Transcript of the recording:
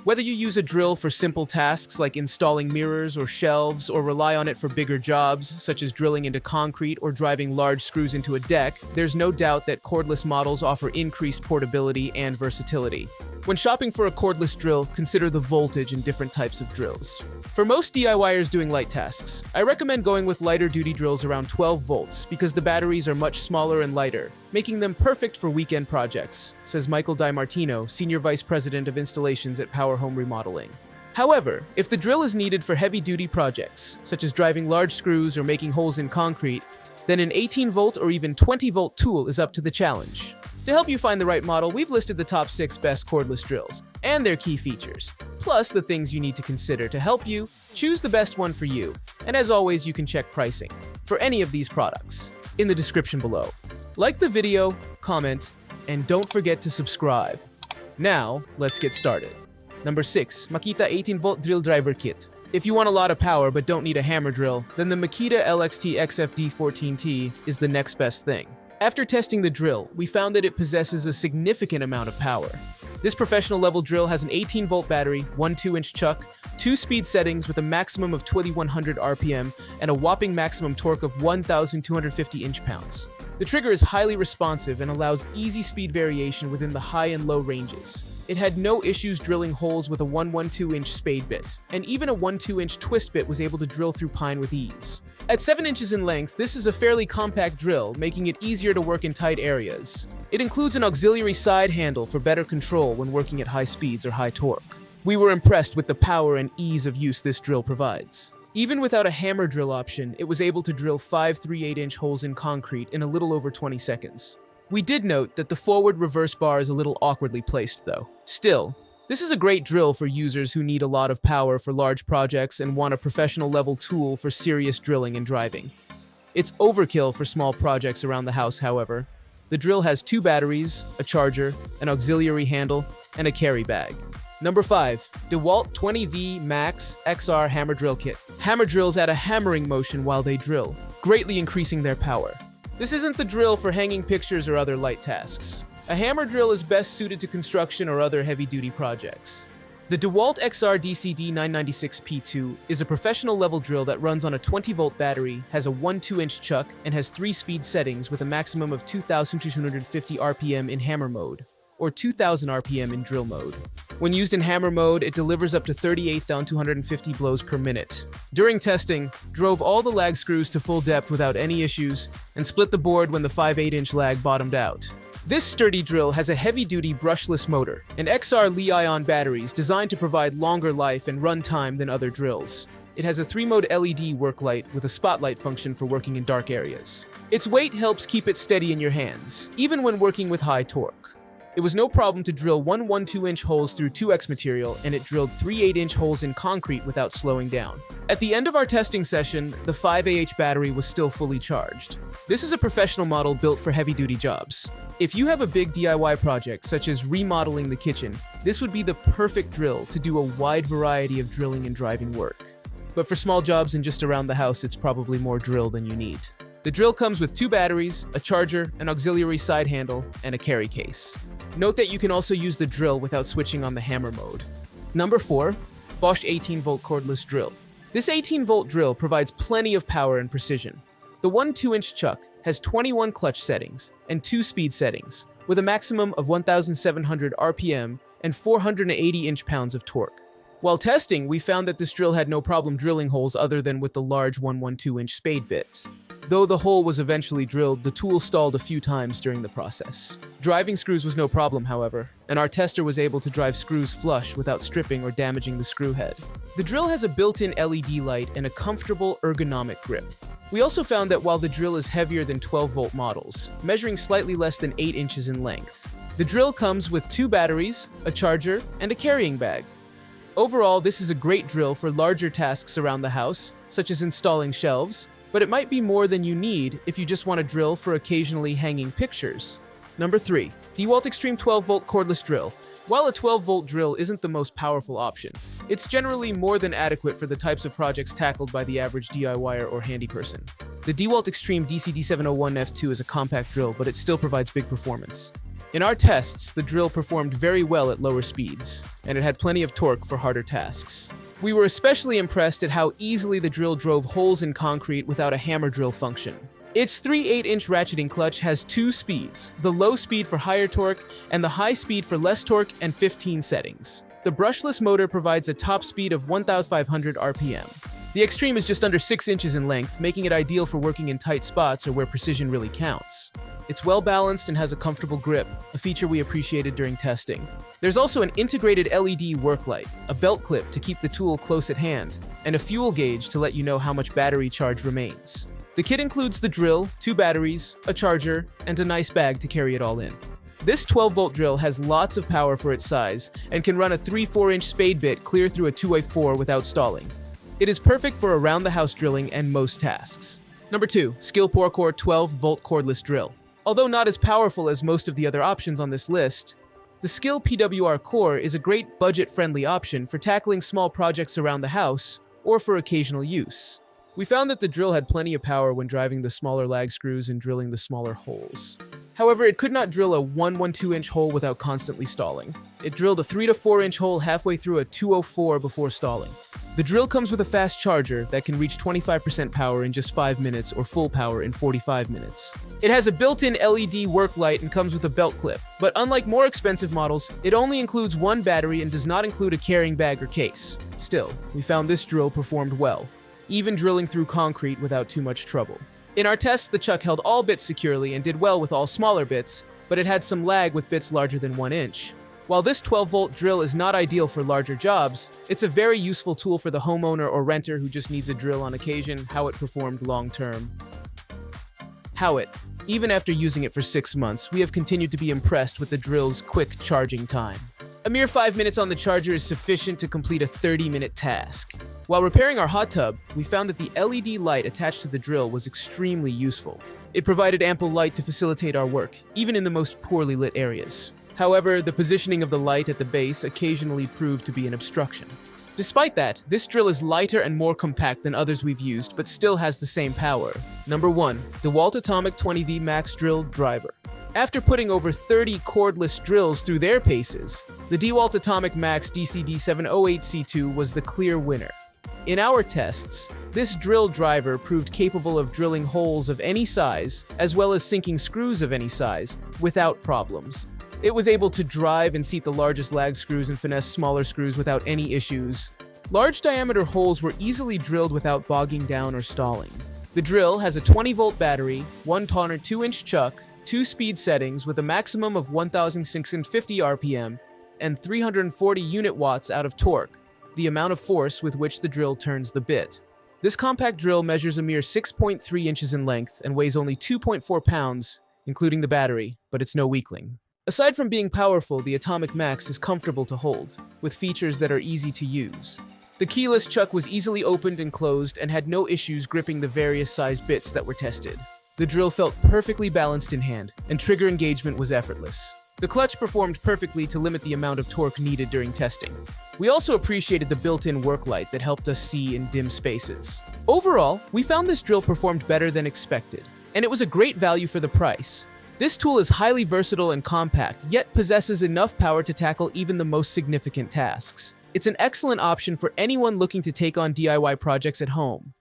Whether you use a drill for simple tasks like installing mirrors or shelves, or rely on it for bigger jobs, such as drilling into concrete or driving large screws into a deck, there's no doubt that cordless models offer increased portability and versatility. When shopping for a cordless drill, consider the voltage and different types of drills. For most DIYers doing light tasks, I recommend going with lighter duty drills around 12 volts because the batteries are much smaller and lighter, making them perfect for weekend projects, says Michael DiMartino, Senior Vice President of Installations at Power Home Remodeling. However, if the drill is needed for heavy-duty projects, such as driving large screws or making holes in concrete, then an 18-volt or even 20-volt tool is up to the challenge. To help you find the right model, we've listed the top 6 best cordless drills and their key features, plus the things you need to consider to help you choose the best one for you. And as always, you can check pricing for any of these products in the description below. Like the video, comment, and don't forget to subscribe. Now, let's get started. Number 6. Makita 18-volt Drill Driver Kit. If you want a lot of power but don't need a hammer drill, then the Makita LXT XFD14T is the next best thing. After testing the drill, we found that it possesses a significant amount of power. This professional-level drill has an 18-volt battery, one 2-inch chuck, 2 speed settings with a maximum of 2100 RPM, and a whopping maximum torque of 1,250 inch-pounds. The trigger is highly responsive and allows easy speed variation within the high and low ranges. It had no issues drilling holes with a 112-inch spade bit, and even a 12-inch twist bit was able to drill through pine with ease. At 7 inches in length, this is a fairly compact drill, making it easier to work in tight areas. It includes an auxiliary side handle for better control when working at high speeds or high torque. We were impressed with the power and ease of use this drill provides. Even without a hammer drill option, it was able to drill 5 3/8-inch holes in concrete in a little over 20 seconds. We did note that the forward-reverse bar is a little awkwardly placed, though. Still, this is a great drill for users who need a lot of power for large projects and want a professional-level tool for serious drilling and driving. It's overkill for small projects around the house, however. The drill has 2 batteries, a charger, an auxiliary handle, and a carry bag. Number 5. DeWalt 20V Max XR Hammer Drill Kit. Hammer drills add a hammering motion while they drill, greatly increasing their power. This isn't the drill for hanging pictures or other light tasks. A hammer drill is best suited to construction or other heavy-duty projects. The DeWalt XR DCD 996P2 is a professional-level drill that runs on a 20-volt battery, has a 1/2-inch chuck, and has 3 speed settings with a maximum of 2,250 RPM in hammer mode, or 2,000 RPM in drill mode. When used in hammer mode, it delivers up to 38,250 blows per minute. During testing, drove all the lag screws to full depth without any issues, and split the board when the 5/8-inch lag bottomed out. This sturdy drill has a heavy-duty brushless motor and XR Li-ion batteries designed to provide longer life and run time than other drills. It has a 3-mode LED work light with a spotlight function for working in dark areas. Its weight helps keep it steady in your hands, even when working with high torque. It was no problem to drill 1 1/2-inch holes through 2X material, and it drilled 3 8-inch holes in concrete without slowing down. At the end of our testing session, the 5Ah battery was still fully charged. This is a professional model built for heavy-duty jobs. If you have a big DIY project, such as remodeling the kitchen, this would be the perfect drill to do a wide variety of drilling and driving work. But for small jobs and just around the house, it's probably more drill than you need. The drill comes with 2 batteries, a charger, an auxiliary side handle, and a carry case. Note that you can also use the drill without switching on the hammer mode. Number 4. Bosch 18-volt Cordless Drill. This 18-volt drill provides plenty of power and precision. The 1 2-inch chuck has 21 clutch settings and 2 speed settings, with a maximum of 1,700 RPM and 480 inch-pounds of torque. While testing, we found that this drill had no problem drilling holes other than with the large 112-inch spade bit. Though the hole was eventually drilled, the tool stalled a few times during the process. Driving screws was no problem, however, and our tester was able to drive screws flush without stripping or damaging the screw head. The drill has a built-in LED light and a comfortable, ergonomic grip. We also found that while the drill is heavier than 12-volt models, measuring slightly less than 8 inches in length, the drill comes with 2 batteries, a charger, and a carrying bag. Overall, this is a great drill for larger tasks around the house, such as installing shelves, but it might be more than you need if you just want to drill for occasionally hanging pictures. Number 3. DeWalt Extreme 12-volt Cordless Drill. While a 12-volt drill isn't the most powerful option, it's generally more than adequate for the types of projects tackled by the average DIYer or handy person. The DeWalt Extreme DCD701F2 is a compact drill, but it still provides big performance. In our tests, the drill performed very well at lower speeds, and it had plenty of torque for harder tasks. We were especially impressed at how easily the drill drove holes in concrete without a hammer drill function. Its 3 8-inch ratcheting clutch has 2 speeds, the low speed for higher torque and the high speed for less torque and 15 settings. The brushless motor provides a top speed of 1,500 RPM. The Extreme is just under 6 inches in length, making it ideal for working in tight spots or where precision really counts. It's well balanced and has a comfortable grip, a feature we appreciated during testing. There's also an integrated LED work light, a belt clip to keep the tool close at hand, and a fuel gauge to let you know how much battery charge remains. The kit includes the drill, 2 batteries, a charger, and a nice bag to carry it all in. This 12-volt drill has lots of power for its size and can run a 3/4-inch spade bit clear through a 2x4 without stalling. It is perfect for around-the-house drilling and most tasks. Number 2, Skill Core 12-volt cordless drill. Although not as powerful as most of the other options on this list, the Skill PWR Core is a great budget-friendly option for tackling small projects around the house or for occasional use. We found that the drill had plenty of power when driving the smaller lag screws and drilling the smaller holes. However, it could not drill a 1/12-inch hole without constantly stalling. It drilled a 3 to 4-inch hole halfway through a 204 before stalling. The drill comes with a fast charger that can reach 25% power in just 5 minutes or full power in 45 minutes. It has a built-in LED work light and comes with a belt clip, but unlike more expensive models, it only includes 1 battery and does not include a carrying bag or case. Still, we found this drill performed well, even drilling through concrete without too much trouble. In our tests, the chuck held all bits securely and did well with all smaller bits, but it had some lag with bits larger than 1 inch. While this 12-volt drill is not ideal for larger jobs, it's a very useful tool for the homeowner or renter who just needs a drill on occasion. How it performed long-term. How it. Even after using it for 6 months, we have continued to be impressed with the drill's quick charging time. A mere 5 minutes on the charger is sufficient to complete a 30-minute task. While repairing our hot tub, we found that the LED light attached to the drill was extremely useful. It provided ample light to facilitate our work, even in the most poorly lit areas. However, the positioning of the light at the base occasionally proved to be an obstruction. Despite that, this drill is lighter and more compact than others we've used, but still has the same power. Number 1, DeWalt Atomic 20V Max Drill Driver. After putting over 30 cordless drills through their paces, the DeWalt Atomic Max DCD708C2 was the clear winner. In our tests, this drill driver proved capable of drilling holes of any size, as well as sinking screws of any size, without problems. It was able to drive and seat the largest lag screws and finesse smaller screws without any issues. Large diameter holes were easily drilled without bogging down or stalling. The drill has a 20-volt battery, 1 tonner 2-inch chuck, 2 speed settings with a maximum of 1,650 RPM, and 340 unit watts out of torque, the amount of force with which the drill turns the bit. This compact drill measures a mere 6.3 inches in length and weighs only 2.4 pounds, including the battery, but it's no weakling. Aside from being powerful, the Atomic Max is comfortable to hold, with features that are easy to use. The keyless chuck was easily opened and closed and had no issues gripping the various sized bits that were tested. The drill felt perfectly balanced in hand, and trigger engagement was effortless. The clutch performed perfectly to limit the amount of torque needed during testing. We also appreciated the built-in work light that helped us see in dim spaces. Overall, we found this drill performed better than expected, and it was a great value for the price. This tool is highly versatile and compact, yet possesses enough power to tackle even the most significant tasks. It's an excellent option for anyone looking to take on DIY projects at home.